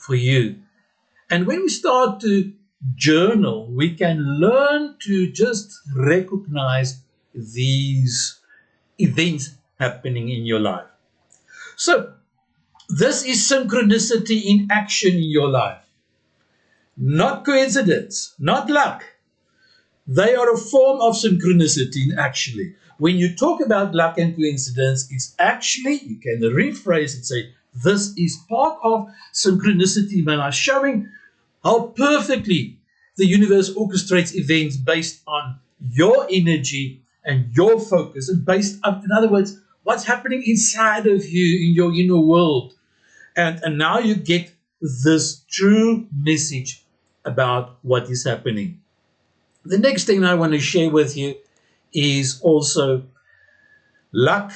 for you. And when we start to journal, we can learn to just recognize these events happening in your life. So, this is synchronicity in action in your life. Not coincidence, not luck. They are a form of synchronicity actually. When you talk about luck and coincidence, it's actually, you can rephrase and say, this is part of synchronicity when I'm showing how perfectly the universe orchestrates events based on your energy and your focus, and based on, in other words, what's happening inside of you in your inner world. And now you get this true message about what is happening. The next thing I want to share with you is also luck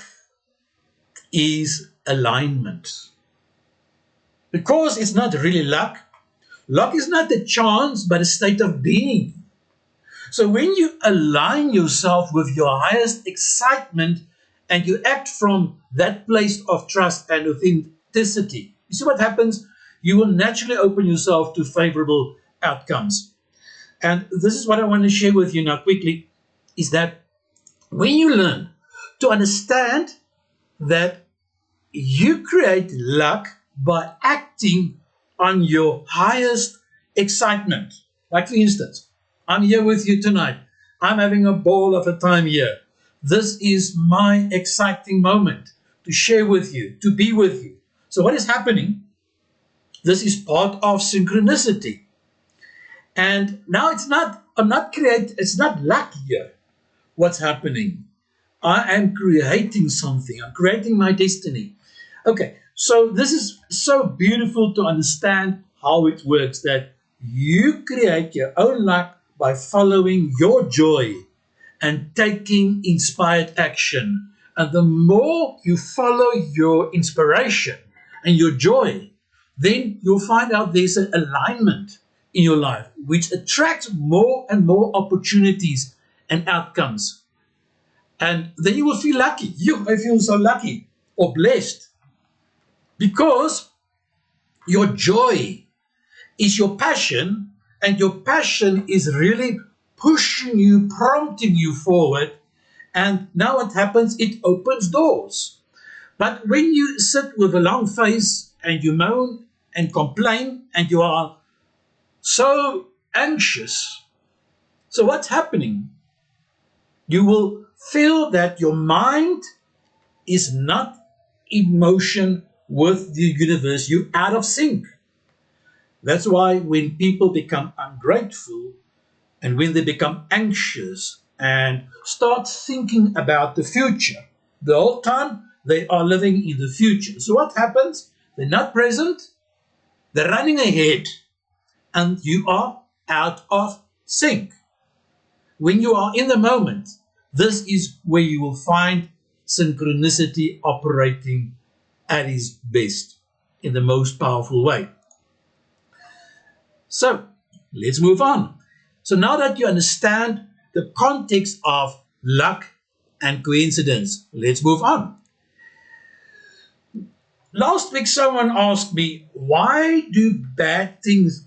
is alignment. Because it's not really luck. Luck is not a chance, but a state of being. So when you align yourself with your highest excitement and you act from that place of trust and authenticity, you see what happens? You will naturally open yourself to favorable outcomes. And this is what I want to share with you now quickly, is that when you learn to understand that you create luck by acting on your highest excitement. Like for instance, I'm here with you tonight. I'm having a ball of a time here. This is my exciting moment to share with you, to be with you. So what is happening? This is part of synchronicity. And now it's not luck here. What's happening? I am creating something. I'm creating my destiny. Okay, so this is so beautiful to understand how it works, that you create your own luck by following your joy and taking inspired action. And the more you follow your inspiration and your joy, then you'll find out there's an alignment in your life which attracts more and more opportunities and outcomes. And then you will feel lucky. I feel so lucky or blessed because your joy is your passion, and your passion is really pushing you, prompting you forward. And now what happens? It opens doors. But when you sit with a long face and you moan and complain and you are so anxious, so what's happening? You will feel that your mind is not in motion with the universe. You're out of sync. That's why when people become ungrateful and when they become anxious and start thinking about the future, the whole time they are living in the future. So what happens? They're not present, they're running ahead, and you are out of sync. When you are in the moment, this is where you will find synchronicity operating at its best in the most powerful way. So let's move on. So now that you understand the context of luck and coincidence, let's move on. Last week someone asked me, why do bad things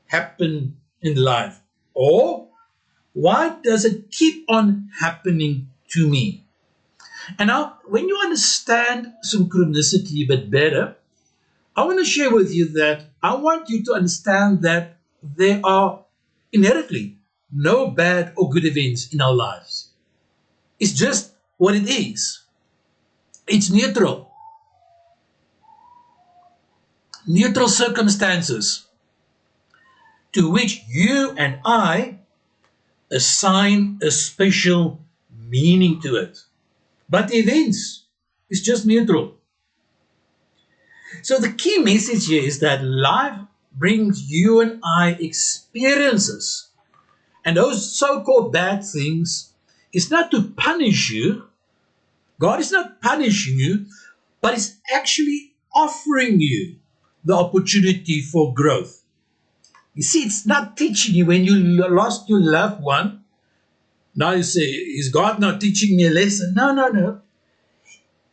happen in life? Or why does it keep on happening to me? And now, when you understand synchronicity a bit better, I want to share with you that I want you to understand that there are inherently no bad or good events in our lives. It's just what it is. It's neutral. Neutral circumstances to which you and I assign a special meaning to it. But the events is just neutral. So the key message here is that life brings you and I experiences. And those so-called bad things is not to punish you. God is not punishing you, but it's actually offering you the opportunity for growth. You see, it's not teaching you when you lost your loved one. Now you say, is God not teaching me a lesson? No.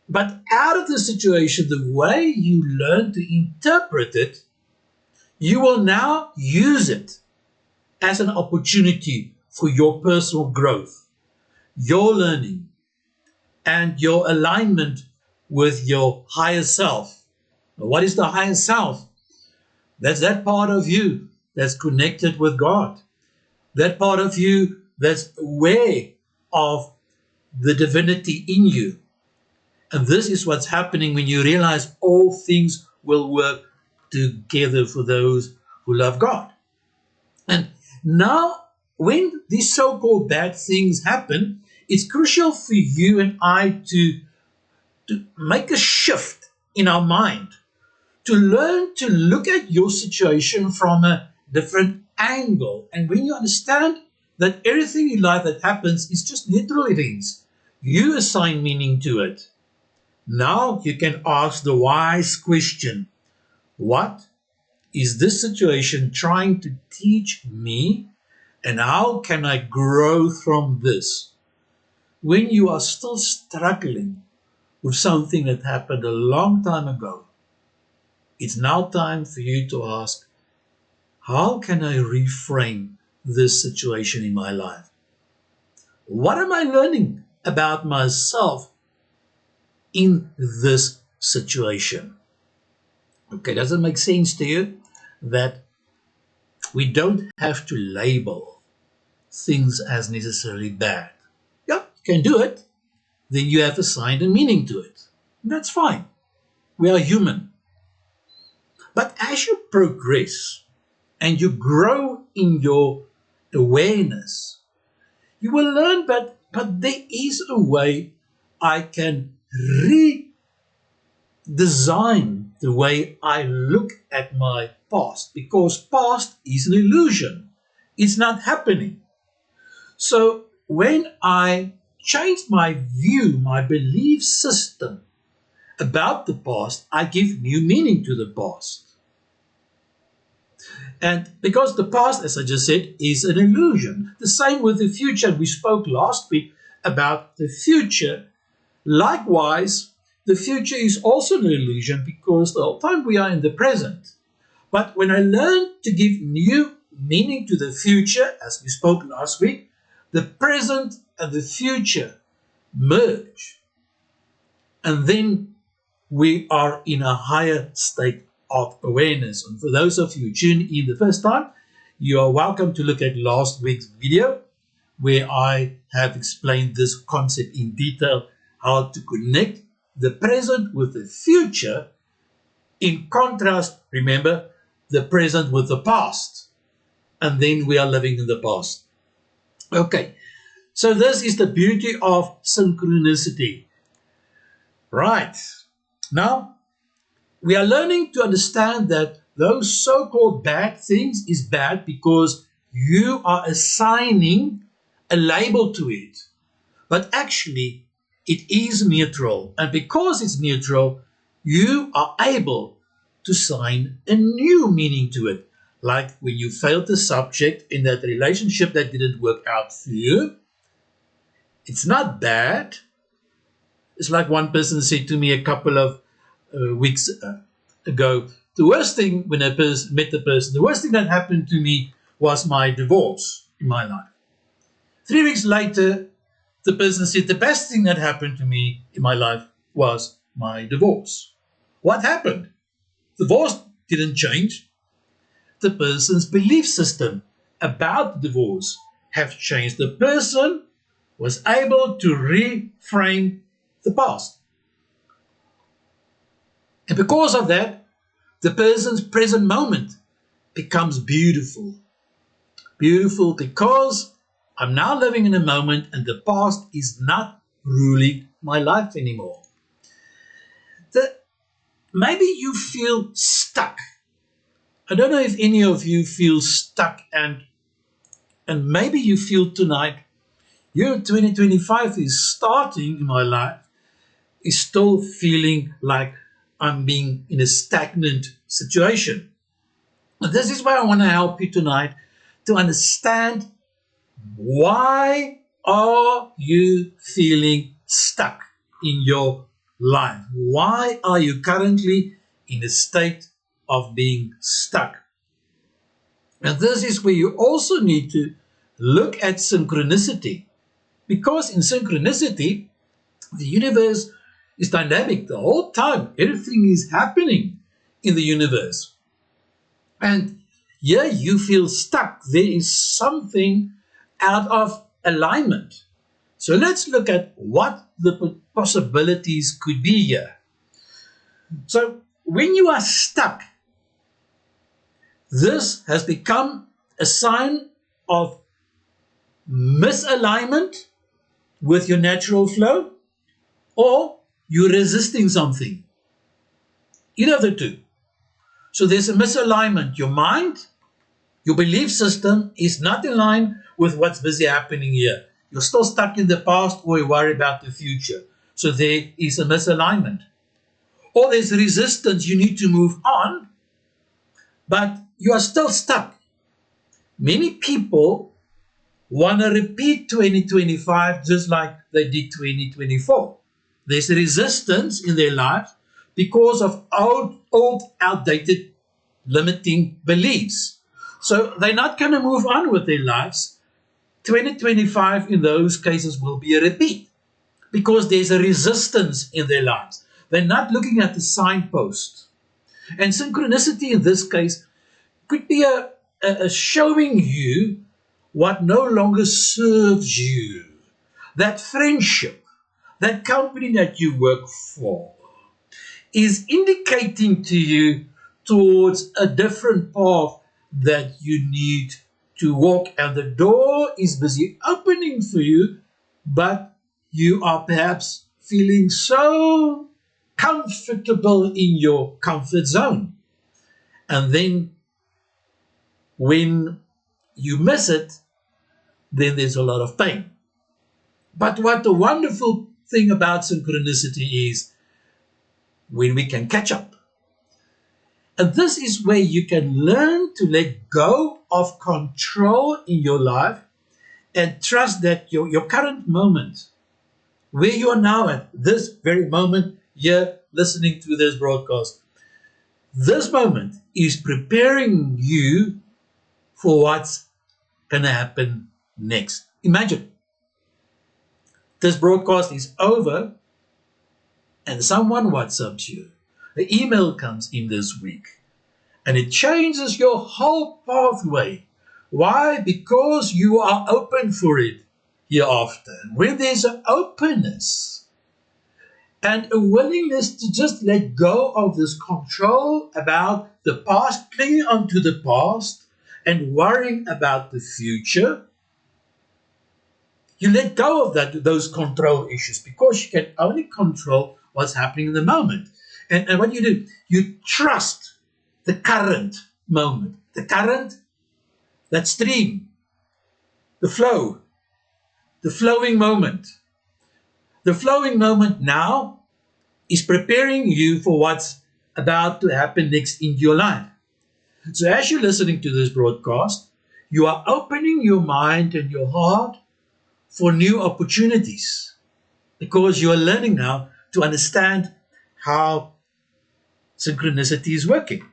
But out of the situation, the way you learn to interpret it You will now use it as an opportunity for your personal growth, your learning, and your alignment with your higher self. What is the higher self? That's that part of you that's connected with God. That part of you that's aware of the divinity in you. And this is what's happening when you realize all things will work together for those who love God. And now, when these so-called bad things happen, it's crucial for you and I to make a shift in our mind, to learn to look at your situation from a different angle. And when you understand that everything in life that happens is just neutral events, you assign meaning to it. Now you can ask the wise question: what is this situation trying to teach me, and how can I grow from this? When you are still struggling with something that happened a long time ago, it's now time for you to ask, how can I reframe this situation in my life? What am I learning about myself in this situation? Okay, does it make sense to you that we don't have to label things as necessarily bad? Yeah, you can do it. Then you have assigned a meaning to it. That's fine. We are human. But as you progress and you grow in your awareness, you will learn but there is a way I can redesign the way I look at my past, because past is an illusion. It's not happening. So when I change my view, my belief system about the past, I give new meaning to the past. And because the past, as I just said, is an illusion. The same with the future. We spoke last week about the future. Likewise, the future is also an illusion because the whole time we are in the present. But when I learn to give new meaning to the future, as we spoke last week, the present and the future merge. And then we are in a higher state of awareness. And for those of you who tuned in the first time, you are welcome to look at last week's video where I have explained this concept in detail, how to connect the present with the future. In contrast, remember, the present with the past. And then we are living in the past. Okay, so this is the beauty of synchronicity. Right. Now, we are learning to understand that those so-called bad things is bad because you are assigning a label to it. But actually, it is neutral. And because it's neutral, you are able to assign a new meaning to it. Like when you failed the subject in that relationship that didn't work out for you, it's not bad. It's like one person said to me a couple of weeks ago, the worst thing when I met the person, the worst thing that happened to me was my divorce in my life. 3 weeks later, the person said the best thing that happened to me in my life was my divorce. What happened? The divorce didn't change. The person's belief system about the divorce have changed. The person was able to reframe the past. And because of that, the person's present moment becomes beautiful. Beautiful because I'm now living in a moment and the past is not ruling my life anymore. Maybe you feel stuck. I don't know if any of you feel stuck, and maybe you feel tonight, year 2025 is starting in my life, is still feeling like I'm being in a stagnant situation. But this is why I want to help you tonight to understand, why are you feeling stuck in your life? Why are you currently in a state of being stuck? And this is where you also need to look at synchronicity, because in synchronicity, the universe is dynamic the whole time. Everything is happening in the universe. And here you feel stuck. There is something out of alignment. So let's look at what the possibilities could be here. So when you are stuck, this has become a sign of misalignment with your natural flow, or you're resisting something. Either of the two. So there's a misalignment. Your mind, your belief system is not in line with what's busy happening here. You're still stuck in the past, or you worry about the future. So there is a misalignment. Or there's resistance. You need to move on, but you are still stuck. Many people want to repeat 2025 just like they did 2024. There's resistance in their life because of old outdated, limiting beliefs. So they're not going to move on with their lives. 2025 in those cases will be a repeat because there's a resistance in their lives. They're not looking at the signpost. And synchronicity in this case could be a showing you what no longer serves you. That friendship, that company that you work for, is indicating to you towards a different path that you need to walk, and the door is busy opening for you, but you are perhaps feeling so comfortable in your comfort zone. And then when you miss it, then there's a lot of pain. But what the wonderful thing about synchronicity is when we can catch up. And this is where you can learn to let go of control in your life and trust that your current moment, where you are now at this very moment here listening to this broadcast, this moment is preparing you for what's going to happen next. Imagine this broadcast is over and someone WhatsApps you. The email comes in this week and it changes your whole pathway. Why? Because you are open for it hereafter. When there's an openness and a willingness to just let go of this control about the past, clinging onto the past and worrying about the future, you let go of those control issues, because you can only control what's happening in the moment. And what you do, you trust the current moment, the current, that stream, the flow, the flowing moment. The flowing moment now is preparing you for what's about to happen next in your life. So as you're listening to this broadcast, you are opening your mind and your heart for new opportunities, because you are learning now to understand how synchronicity is working.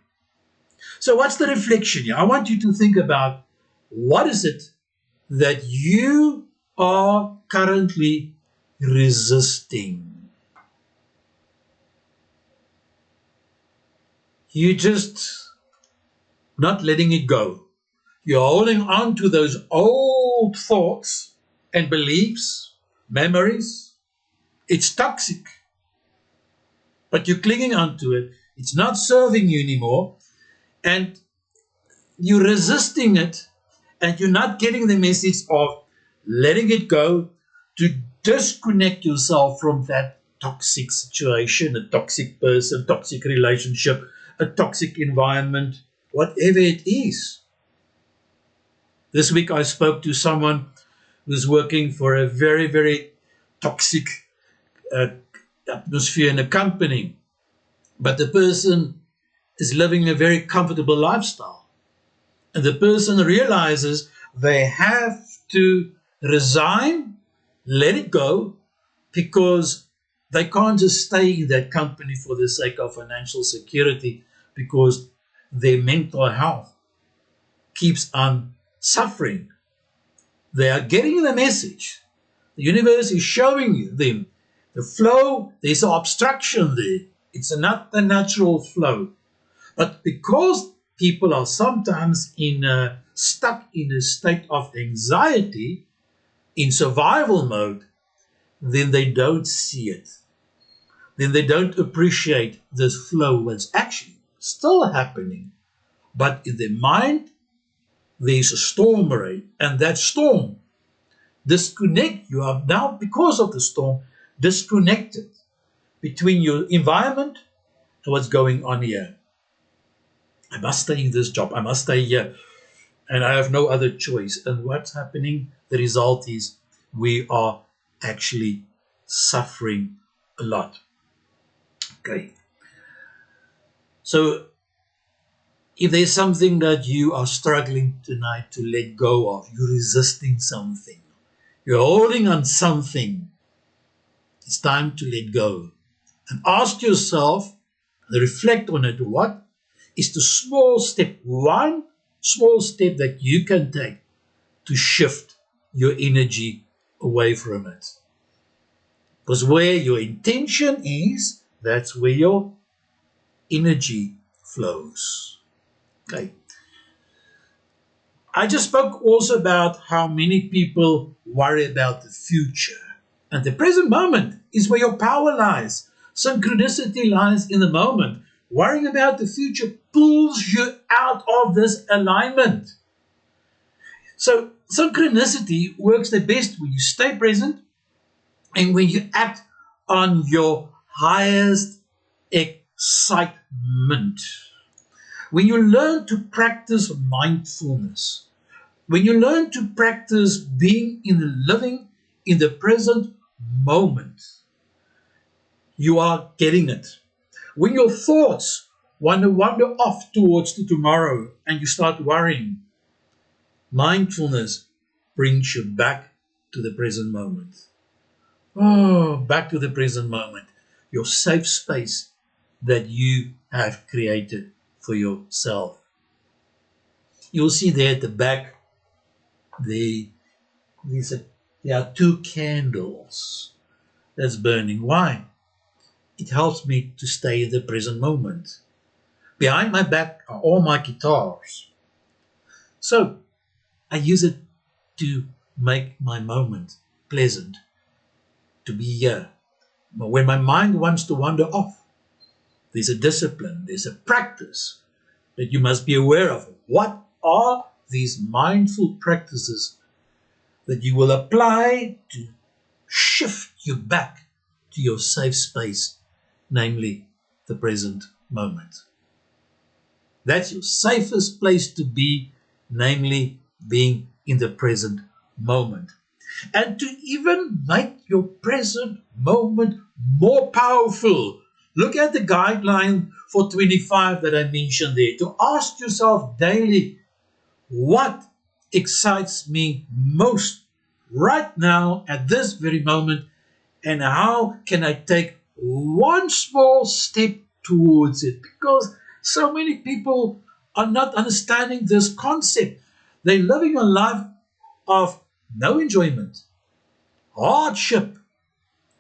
So what's the reflection here? I want you to think about, what is it that you are currently resisting? You just not letting it go. You're holding on to those old thoughts and beliefs, memories. It's toxic, but you're clinging onto it. It's not serving you anymore, and you're resisting it, and you're not getting the message of letting it go, to disconnect yourself from that toxic situation, a toxic person, toxic relationship, a toxic environment, whatever it is. This week I spoke to someone who's working for a very, very toxic atmosphere in a company, but the person is living a very comfortable lifestyle. And the person realizes they have to resign, let it go, because they can't just stay in that company for the sake of financial security, because their mental health keeps on suffering. They are getting the message. The universe is showing them the flow. There's an obstruction there. It's not the natural flow. But because people are sometimes stuck in a state of anxiety, in survival mode, then they don't see it. Then they don't appreciate this flow that's actually still happening. But in their mind, there's a storm array, and that storm you are now, because of the storm, disconnected between your environment and what's going on here. I must stay in this job, I must stay here, and I have no other choice. And what's happening? The result is we are actually suffering a lot. Okay. So if there's something that you are struggling tonight to let go of, you're resisting something, you're holding on something, it's time to let go. And ask yourself, and reflect on it, what is the one small step that you can take to shift your energy away from it? Because where your intention is, that's where your energy flows. Okay. I just spoke also about how many people worry about the future. And the present moment is where your power lies. Synchronicity lies in the moment. Worrying about the future pulls you out of this alignment. So synchronicity works the best when you stay present and when you act on your highest excitement. When you learn to practice mindfulness, when you learn to practice being living in the present moment, you are getting it. When your thoughts wander off towards the tomorrow and you start worrying, mindfulness brings you back to the present moment. Oh, back to the present moment. Your safe space that you have created for yourself. You'll see there at the back, there are 2 candles that's burning. Why? It helps me to stay in the present moment. Behind my back are all my guitars. So I use it to make my moment pleasant, to be here. But when my mind wants to wander off, there's a discipline, there's a practice that you must be aware of. What are these mindful practices that you will apply to shift you back to your safe space, namely the present moment? That's your safest place to be, namely being in the present moment. And to even make your present moment more powerful, look at the guideline for 25 that I mentioned there. To ask yourself daily, what excites me most right now at this very moment, and how can I take one small step towards it? Because so many people are not understanding this concept. They're living a life of no enjoyment, hardship,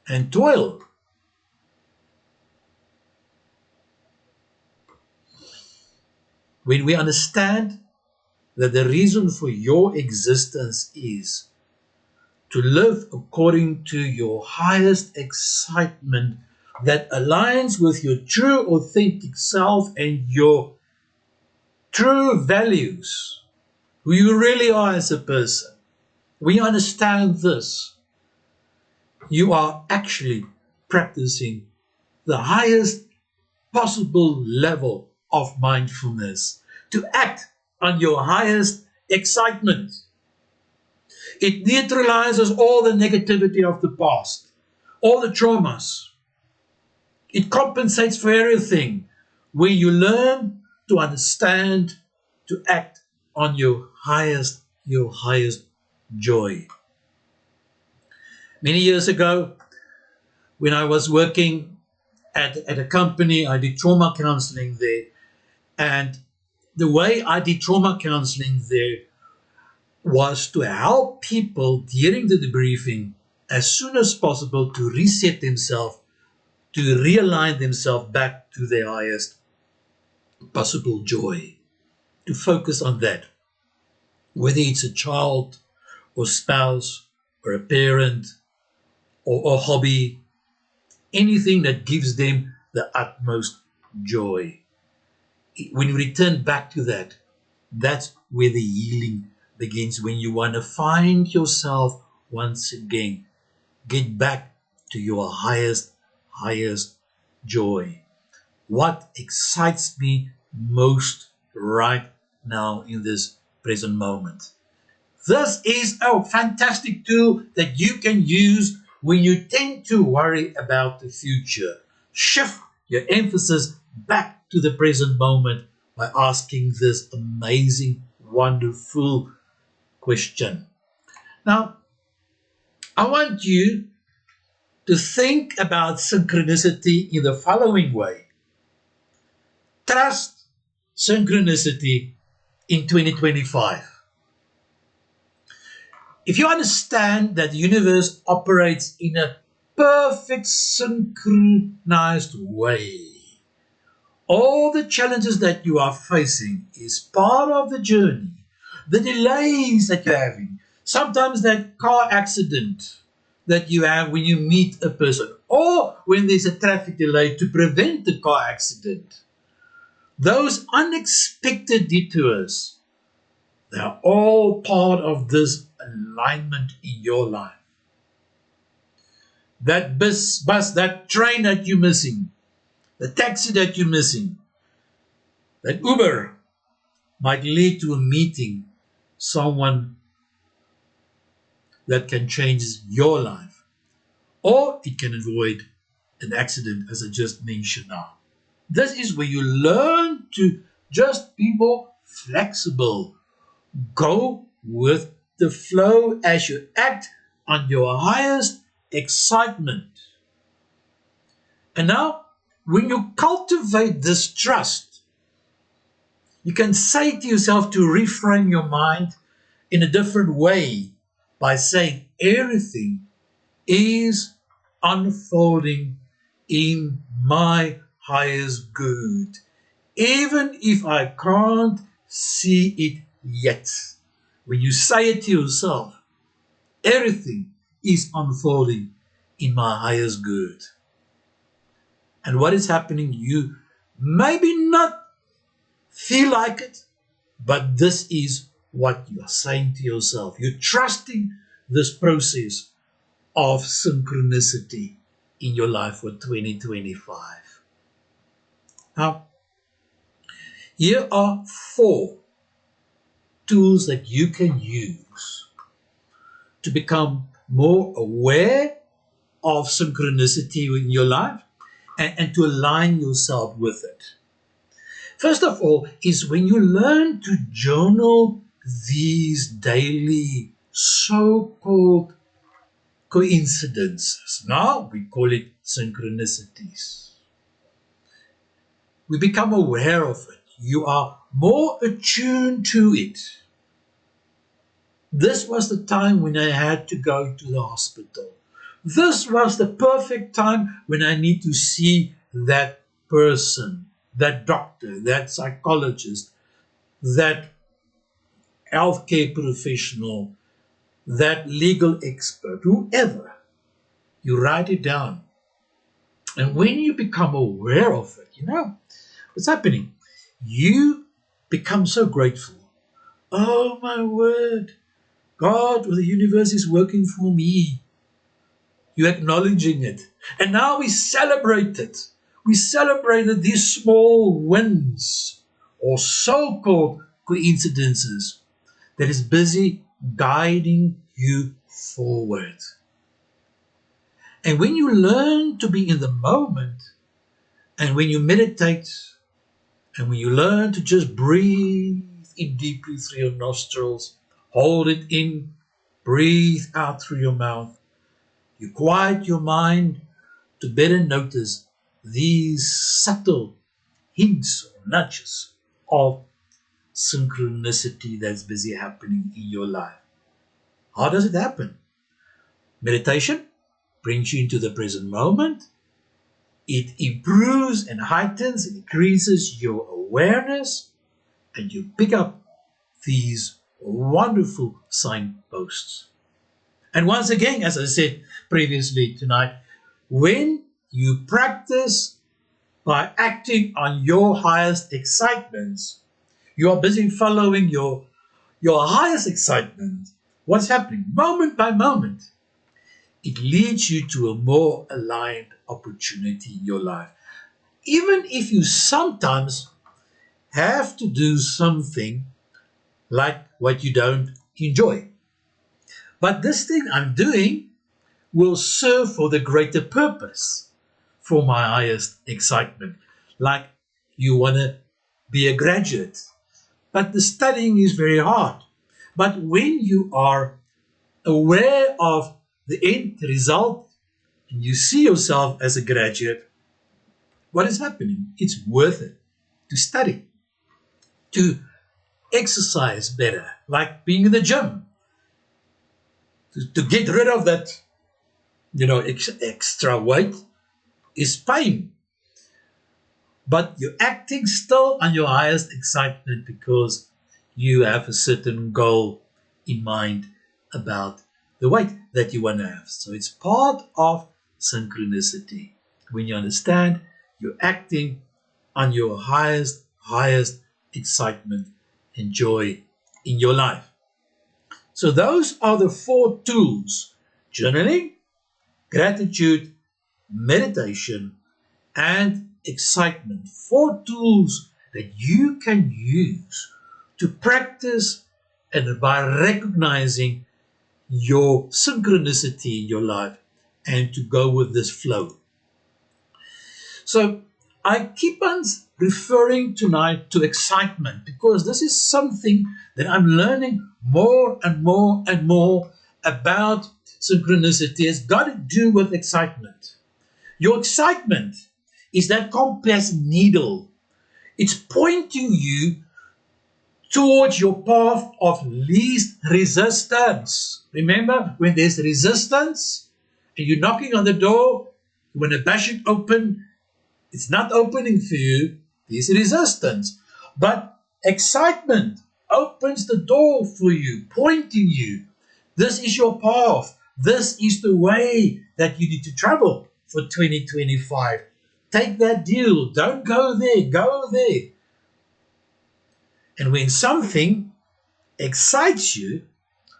and toil. When we understand that the reason for your existence is to live according to your highest excitement that aligns with your true authentic self and your true values, who you really are as a person. When you understand this, you are actually practicing the highest possible level of mindfulness to act on your highest excitement. It neutralizes all the negativity of the past, all the traumas. It compensates for everything when you learn to understand, to act on your highest joy. Many years ago, when I was working at a company, I did trauma counseling there, and the way I did trauma counseling there was to help people during the debriefing as soon as possible to reset themselves, to realign themselves back to their highest possible joy, to focus on that. Whether it's a child or spouse or a parent or a hobby, anything that gives them the utmost joy. When you return back to that, that's where the healing begins. When you want to find yourself once again, get back to your highest joy. What excites me most right now in this present moment? This is a fantastic tool that you can use when you tend to worry about the future. Shift your emphasis back to the present moment by asking this amazing, wonderful question. Now, I want you to think about synchronicity in the following way. Trust synchronicity in 2025. If you understand that the universe operates in a perfect synchronized way, all the challenges that you are facing is part of the journey. The delays that you're having, sometimes that car accident that you have when you meet a person, or when there's a traffic delay to prevent the car accident. Those unexpected detours, they are all part of this alignment in your life. That bus, that train that you're missing, the taxi that you're missing, that Uber might lead to a meeting, someone that can change your life, or it can avoid an accident, as I just mentioned now. This is where you learn to just be more flexible. Go with the flow as you act on your highest excitement. And now, when you cultivate this trust, you can say to yourself to reframe your mind in a different way by saying everything is unfolding in my highest good, even if I can't see it yet. When you say it to yourself, everything is unfolding in my highest good. And what is happening? You maybe not feel like it, but this is what you are saying to yourself. You're trusting this process of synchronicity in your life for 2025. Now, here are 4 tools that you can use to become more aware of synchronicity in your life and to align yourself with it. First of all, is when you learn to journal these daily so-called coincidences. Now we call it synchronicities. We become aware of it. You are more attuned to it. This was the time when I had to go to the hospital. This was the perfect time when I need to see that person, that doctor, that psychologist, that healthcare professional, that legal expert, whoever. You write it down. And when you become aware of it, you know what's happening. You become so grateful. Oh my word, God or the universe is working for me. You're acknowledging it. And now we celebrate it. We celebrated these small wins or so-called coincidences that is busy guiding you forward. And when you learn to be in the moment, and when you meditate, and when you learn to just breathe in deeply through your nostrils, hold it in, breathe out through your mouth, you quiet your mind to better notice these subtle hints or nudges of synchronicity that's busy happening in your life. How does it happen? Meditation brings you into the present moment. It improves and heightens and increases your awareness, and you pick up these wonderful signposts. And once again, as I said previously tonight, when you practice by acting on your highest excitements, you are busy following your highest excitement. What's happening? Moment by moment, it leads you to a more aligned opportunity in your life. Even if you sometimes have to do something like what you don't enjoy. But this thing I'm doing will serve for the greater purpose, for my highest excitement. Like you want to be a graduate, but the studying is very hard. But when you are aware of the end result and you see yourself as a graduate, what is happening? It's worth it to study, to exercise better, like being in the gym, to get rid of that, extra weight is pain. But you're acting still on your highest excitement because you have a certain goal in mind about the weight that you want to have. So it's part of synchronicity. When you understand, you're acting on your highest excitement and joy in your life. So those are the 4 tools: journaling, gratitude, meditation, and excitement. 4 tools that you can use to practice and by recognizing your synchronicity in your life and to go with this flow. So I keep on referring tonight to excitement because this is something that I'm learning more and more and more about synchronicity. It's got to do with excitement. Your excitement is that compass needle. It's pointing you towards your path of least resistance. Remember, when there's resistance and you're knocking on the door, you want to bash it open, it's not opening for you, there's resistance. But excitement opens the door for you, pointing you. This is your path. This is the way that you need to travel for 2025. Take that deal. Don't go there. Go there. And when something excites you,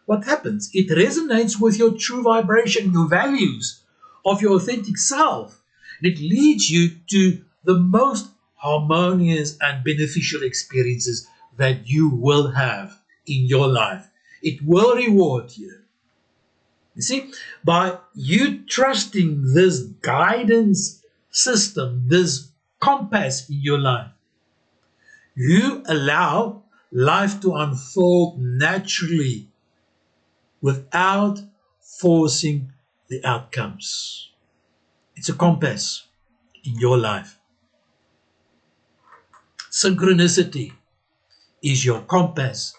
what happens? It resonates with your true vibration, your values of your authentic self. And it leads you to the most harmonious and beneficial experiences that you will have in your life. It will reward you. You see, by you trusting this guidance system, this compass in your life, you allow life to unfold naturally without forcing the outcomes. It's a compass in your life. Synchronicity is your compass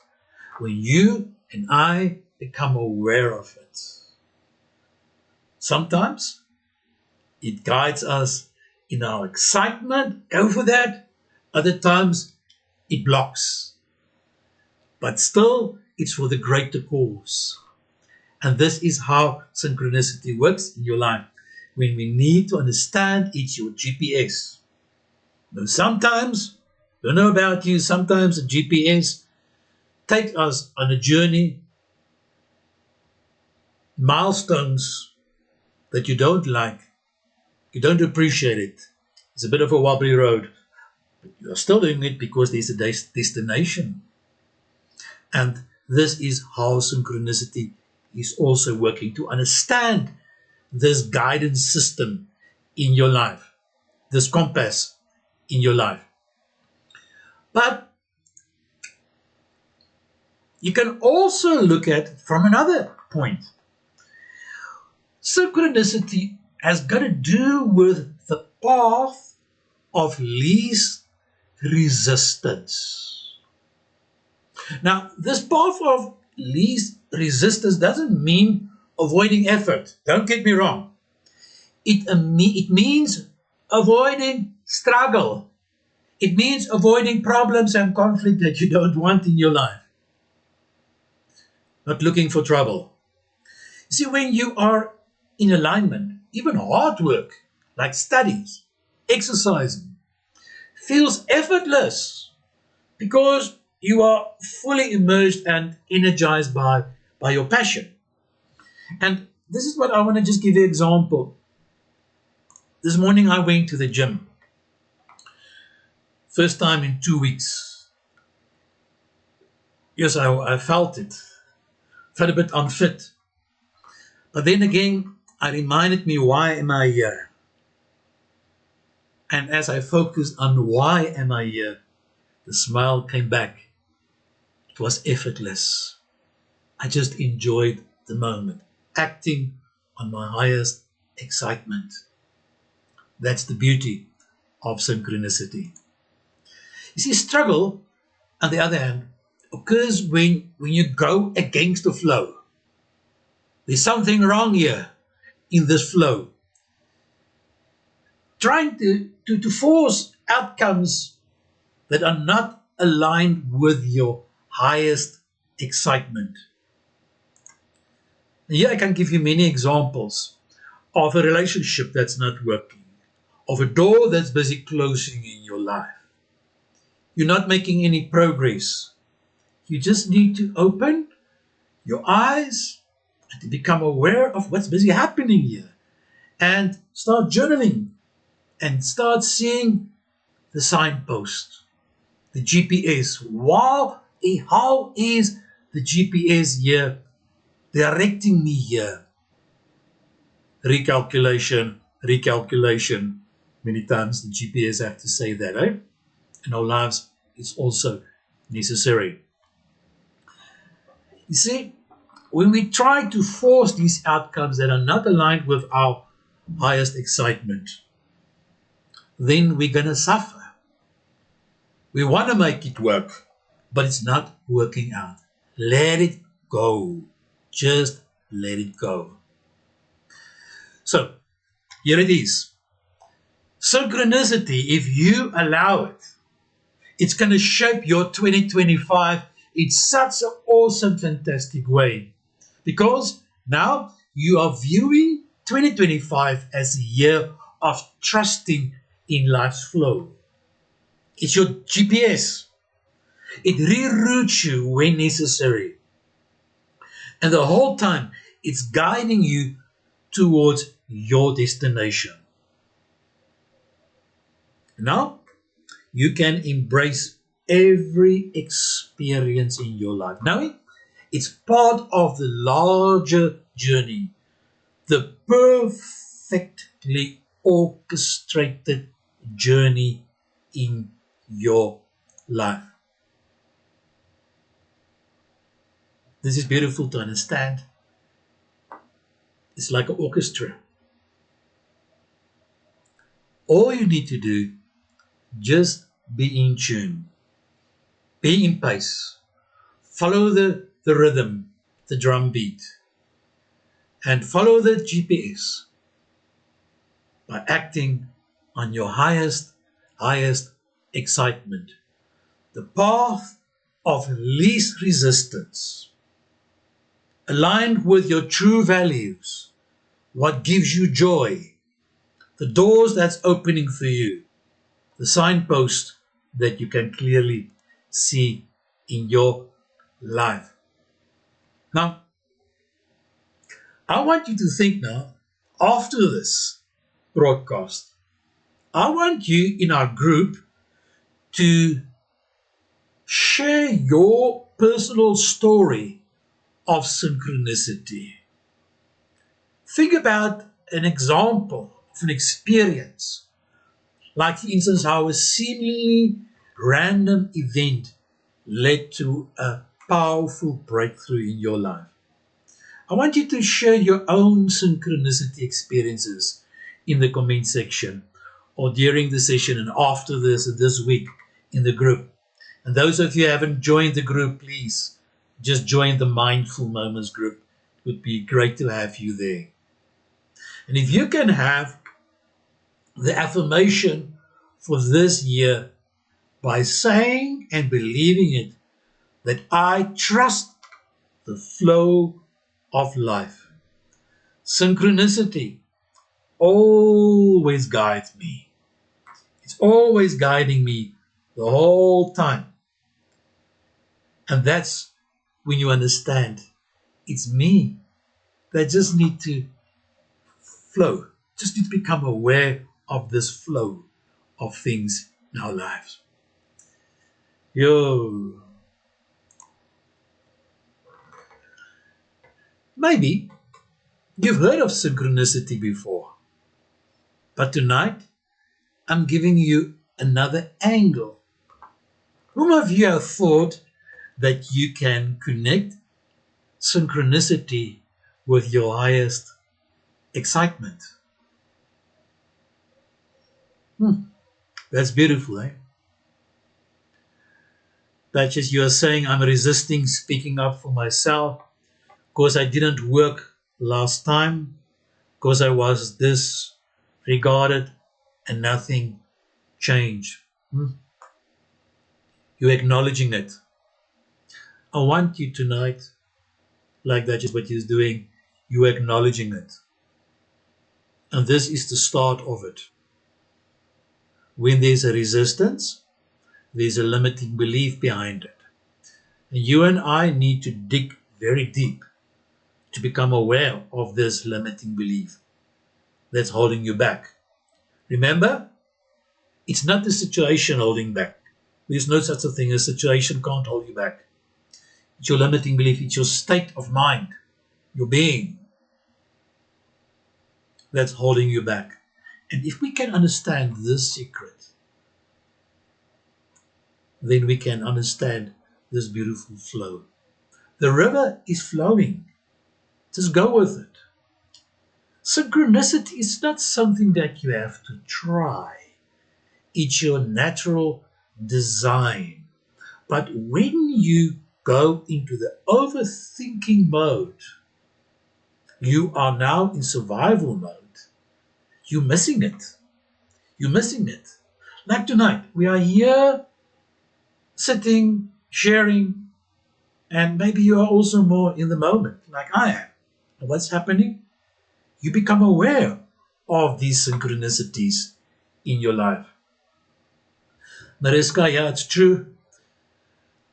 when you and I become aware of it. Sometimes it guides us in our excitement, go for that. Other times it blocks. But still, it's for the greater cause. And this is how synchronicity works in your life. When we need to understand, it's your GPS. Now, sometimes, don't know about you, sometimes a GPS takes us on a journey, milestones that you don't like, you don't appreciate it. It's a bit of a wobbly road, but you are still doing it because there's a destination. And this is how synchronicity is also working, to understand this guidance system in your life, this compass in your life. But you can also look at it from another point. Synchronicity has got to do with the path of least resistance. Now, this path of least resistance doesn't mean avoiding effort. Don't get me wrong. It means avoiding struggle. It means avoiding problems and conflict that you don't want in your life. Not looking for trouble. See, when you are in alignment, even hard work, like studies, exercising, feels effortless because you are fully immersed and energized by your passion. And this is what I want to just give you an example. This morning I went to the gym. First time in 2 weeks. Yes, I felt it. Felt a bit unfit. But then again, I reminded me, why am I here? And as I focused on why am I here, the smile came back. It was effortless. I just enjoyed the moment, acting on my highest excitement. That's the beauty of synchronicity. You see, struggle, on the other hand, occurs when you go against the flow. There's something wrong here in this flow. Trying to force outcomes that are not aligned with your highest excitement. Here I can give you many examples of a relationship that's not working, of a door that's busy closing in your life. You're not making any progress. You just need to open your eyes and to become aware of what's busy happening here and start journaling and start seeing the signpost, the GPS. Wow, how is the GPS here directing me here? Recalculation. Many times the GPS have to say that, eh? In our lives, it's also necessary. You see, when we try to force these outcomes that are not aligned with our highest excitement, then we're going to suffer. We want to make it work, but it's not working out. Let it go. Just let it go. So, here it is. Synchronicity, if you allow it, it's going to shape your 2025 in such an awesome, fantastic way. Because now you are viewing 2025 as a year of trusting in life's flow. It's your GPS. It reroutes you when necessary. And the whole time, it's guiding you towards your destination. Now, you can embrace every experience in your life, knowing it's part of the larger journey, the perfectly orchestrated journey in your life. This is beautiful to understand. It's like an orchestra. All you need to do, just be in tune, be in pace, follow the rhythm, the drum beat, and follow the GPS by acting on your highest excitement, the path of least resistance, aligned with your true values, what gives you joy, the doors that's opening for you, the signpost that you can clearly see in your life. Now, I want you to think now, after this broadcast, I want you in our group to share your personal story of synchronicity. Think about an example of an experience, like for instance how a seemingly random event led to a powerful breakthrough in your life. I want you to share your own synchronicity experiences in the comment section or during the session and after this week in the group. And those of you who haven't joined the group, please just join the Mindful Moments group. It would be great to have you there. And if you can have the affirmation for this year by saying and believing it, that I trust the flow of life. Synchronicity always guides me. It's always guiding me the whole time. And that's when you understand it's me that just need to flow, just need to become aware of this flow of things in our lives. Yo. Maybe you've heard of synchronicity before, but tonight I'm giving you another angle. Whom of you have thought that you can connect synchronicity with your highest excitement? That's beautiful, eh? Patches, you are saying I'm resisting speaking up for myself because I didn't work last time, because I was disregarded and nothing changed. You're acknowledging it. I want you tonight, like that is what you're doing, you're acknowledging it. And this is the start of it. When there's a resistance, there's a limiting belief behind it. And you and I need to dig very deep to become aware of this limiting belief that's holding you back. Remember, it's not the situation holding back. There's no such a thing. A situation can't hold you back. It's your limiting belief. It's your state of mind, your being, that's holding you back. And if we can understand this secret, then we can understand this beautiful flow. The river is flowing. Just go with it. Synchronicity is not something that you have to try. It's your natural design. But when you go into the overthinking mode, you are now in survival mode. You're missing it. You're missing it. Like tonight, we are here sitting, sharing, and maybe you are also more in the moment, like I am. And what's happening? You become aware of these synchronicities in your life. Mariska, yeah, it's true.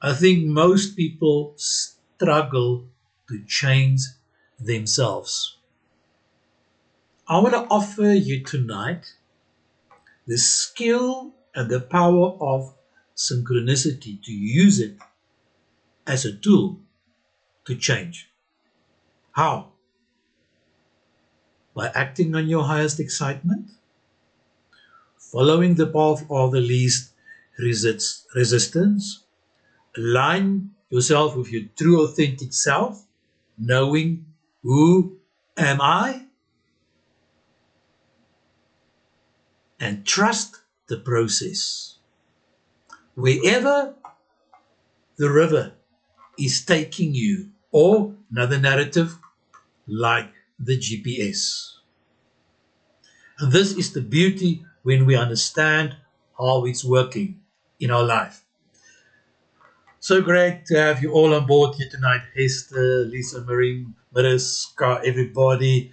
I think most people struggle to change themselves. I want to offer you tonight the skill and the power of synchronicity, to use it as a tool to change. How? By acting on your highest excitement, following the path of the least resistance, align yourself with your true authentic self, knowing who am I, and trust the process. Wherever the river is taking you, or another narrative like the GPS. And this is the beauty when we understand how it's working in our life. So great to have you all on board here tonight. Hester, Lisa, Marie, Mariska, everybody.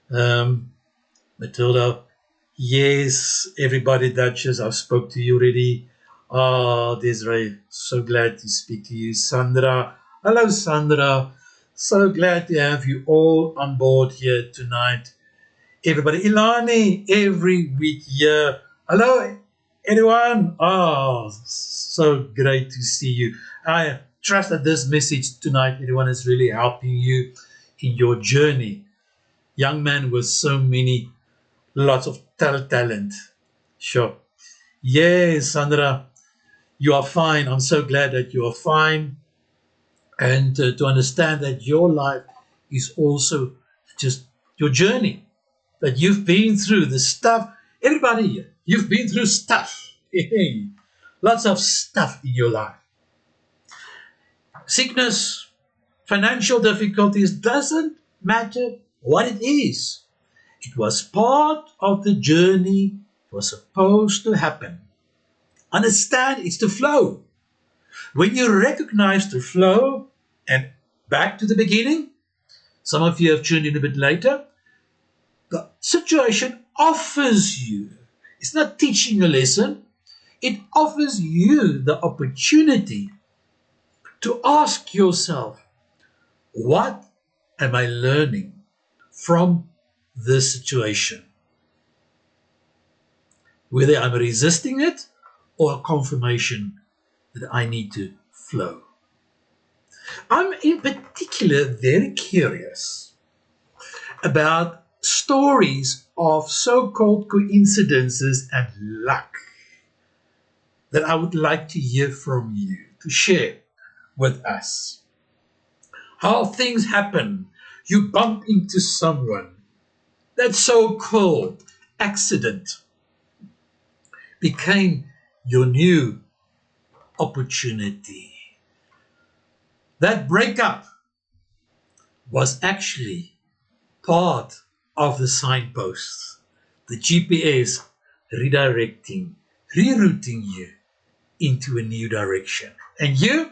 Matilda. Yes, everybody, Duchess, I've spoke to you already. Desiree, so glad to speak to you. Sandra, hello Sandra. So glad to have you all on board here tonight. Everybody, Ilani, every week here. Hello, everyone. So great to see you. I trust that this message tonight, everyone, is really helping you in your journey. Young man with so many, lots of talent. Sure. Yes, Sandra, you are fine. I'm so glad that you are fine. And to understand that your life is also just your journey, that you've been through the stuff. Everybody here, you've been through stuff. Hey, lots of stuff in your life. Sickness, financial difficulties, doesn't matter what it is. It was part of the journey. It was supposed to happen. Understand, it's the flow. When you recognize the flow, and back to the beginning, some of you have tuned in a bit later, the situation offers you, it's not teaching a lesson, it offers you the opportunity to ask yourself, what am I learning from this situation? Whether I'm resisting it or a confirmation that I need to flow. I'm in particular very curious about stories of so-called coincidences and luck that I would like to hear from you, to share with us. How things happen. You bump into someone. That so-called accident became your new opportunity. That breakup was actually part of the signpost, the GPS redirecting, rerouting you into a new direction. And you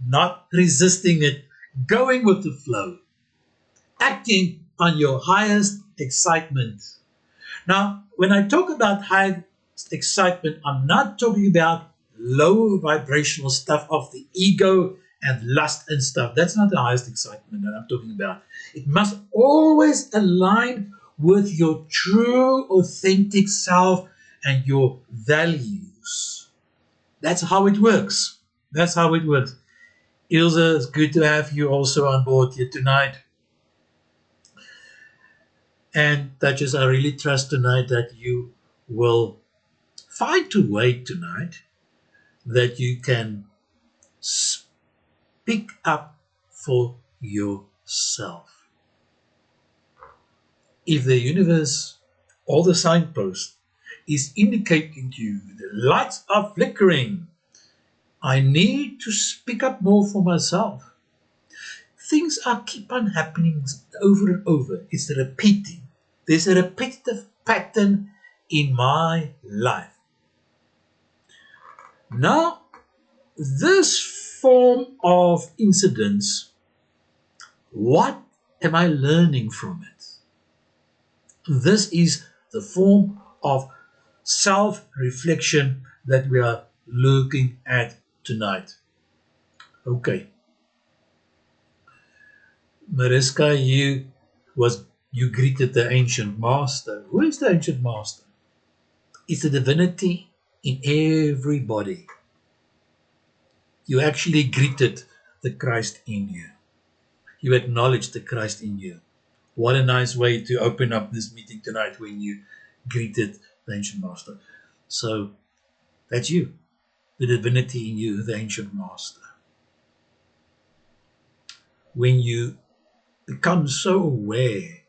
not resisting it, going with the flow, acting on your highest excitement. Now, when I talk about highest excitement, I'm not talking about low vibrational stuff of the ego and lust and stuff. That's not the highest excitement that I'm talking about. It must always align with your true, authentic self and your values. That's how it works. That's how it works. Ilse, it's good to have you also on board here tonight. And Duchess, I really trust tonight that you will find a way tonight that you can speak up for yourself. If the universe or the signpost is indicating to you the lights are flickering, I need to speak up more for myself. Things are keep on happening over and over. It's repeating. There's a repetitive pattern in my life. Now, this form of incidents, what am I learning from it? This is the form of self-reflection that we are looking at tonight. Okay. Mariska, you greeted the ancient master. Who is the ancient master? It's the divinity in everybody. You actually greeted the Christ in you. You acknowledged the Christ in you. What a nice way to open up this meeting tonight when you greeted the ancient master. So that's you, the divinity in you, the ancient master. When you become so aware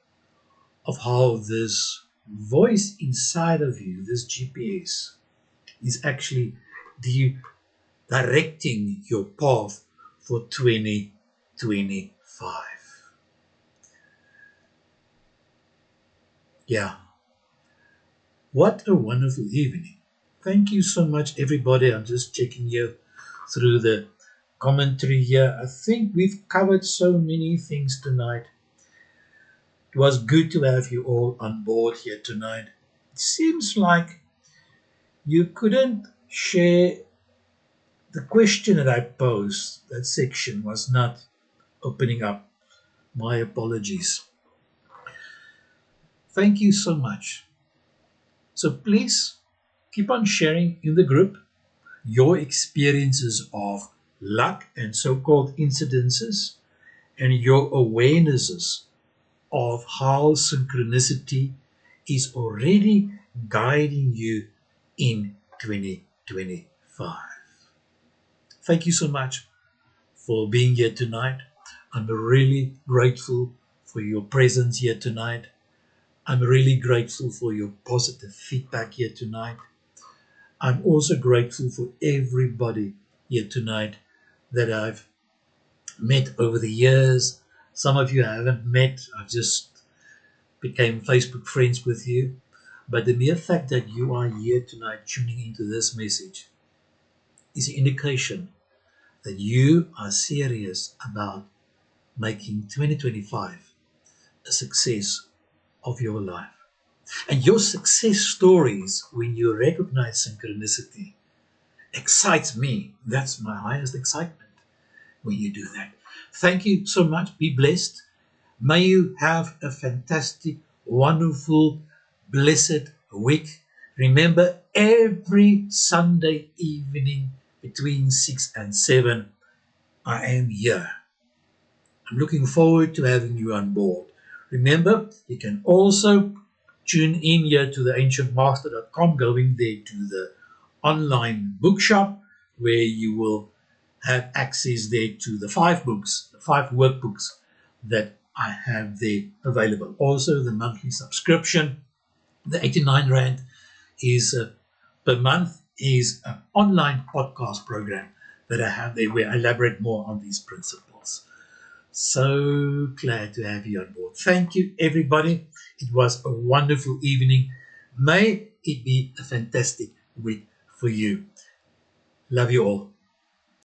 of how this voice inside of you, this GPS, is actually directing your path for 2025. Yeah. What a wonderful evening. Thank you so much, everybody. I'm just checking here through the commentary here. I think we've covered so many things tonight. It was good to have you all on board here tonight. It seems like you couldn't share the question that I posed. That section was not opening up. My apologies. Thank you so much. So please keep on sharing in the group your experiences of luck and so-called incidences and your awarenesses of how synchronicity is already guiding you in 2025. Thank you so much for being here tonight. I'm really grateful for your presence here tonight. I'm really grateful for your positive feedback here tonight. I'm also grateful for everybody here tonight that I've met over the years. Some of you I haven't met. I've just became Facebook friends with you. But the mere fact that you are here tonight tuning into this message is an indication that you are serious about making 2025 a success of your life. And your success stories, when you recognize synchronicity, excites me. That's my highest excitement when you do that. Thank you so much. Be blessed. May you have a fantastic, wonderful, blessed week. Remember, every Sunday evening between 6 and 7, I am here. I'm looking forward to having you on board. Remember, you can also tune in here to the ancientmaster.com, going there to the online bookshop where you will have access there to the 5 books, the 5 workbooks that I have there available. Also, the monthly subscription, the 89 Rand is per month, is an online podcast program that I have there where I elaborate more on these principles. So glad to have you on board. Thank you, everybody. It was a wonderful evening. May it be a fantastic week for you. Love you all.